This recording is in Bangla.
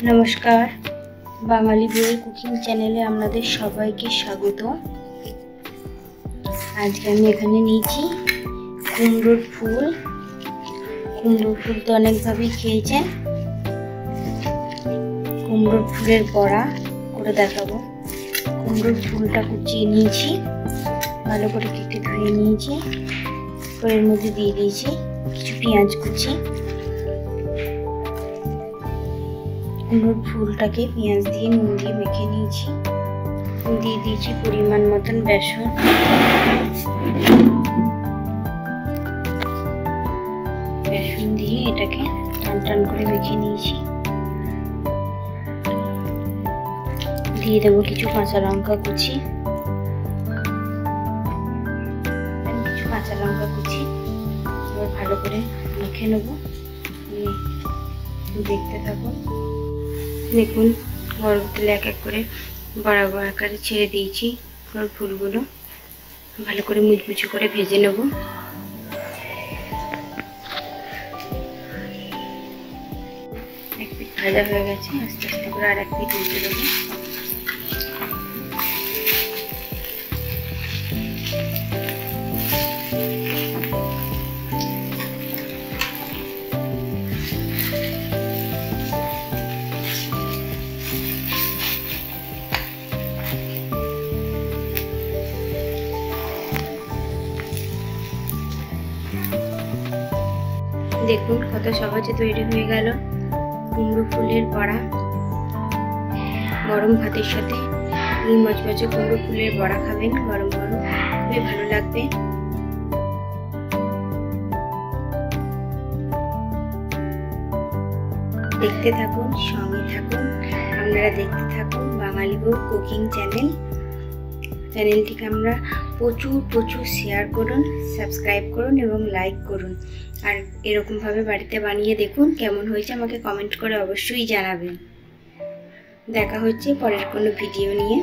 নমস্কার, বাঙালি বউয়ের কুকিং চ্যানেলে আপনাদের সবাইকে স্বাগত। আজকে আমি এখানে নিয়েছি কুমড়োর ফুল। কুমড়োর ফুল তো অনেকভাবেই খেয়েছেন। কুমড়োর ফুলের বড়া করে দেখাবো। কুমড়োর ফুলটা কুচিয়ে নিয়েছি, ভালো করে কেটে ধুয়ে নিয়েছি। তো এর মধ্যে দিয়ে দিয়েছি কিছু পেঁয়াজ কুচি। কুমড়োর ফুলটাকে পেঁয়াজ দিয়ে নুন দিয়ে মেখে নিয়েছি। দিয়ে দিয়েছি পরিমাণ মতন বেসন। বেসন দিয়ে এটাকে টান টান করে মেখে নিয়েছি। দিয়ে দেবো কিছু কাঁচা লঙ্কা কুচি। এবার ভালো করে মেখে নেবো। দেখতে থাকুন। দেখুন, গরম তেলে এক এক করে বড়া বড়া আকারে ছেড়ে দিয়েছি। ফুলগুলো ভালো করে মুচমুচে করে ভেজে নেব। এক পিঠ ভাজা হয়ে গেছে, আস্তে আস্তে করে আর এক পিঠ উল্টে দেবো। দেখুন কত সহজে তৈরি হয়ে গেল কুমড়ো ফুলের বড়া। গরম ভাতের সাথে এই মচমচে কুমড়ো ফুলের বড়া খাবেন গরম গরম, খুবই ভালো লাগবে। দেখতে থাকুন, সঙ্গে থাকুন। আপনারা দেখতে থাকুন বাঙালি বউ কুকিং চ্যানেলটিকে আমরা প্রচুর শেয়ার করুন, সাবস্ক্রাইব করুন এবং লাইক করুন। আর এরকমভাবে বাড়িতে বানিয়ে দেখুন, কেমন হয়েছে আমাকে কমেন্ট করে অবশ্যই জানাবেন। দেখা হচ্ছে পরের কোনো ভিডিও নিয়ে।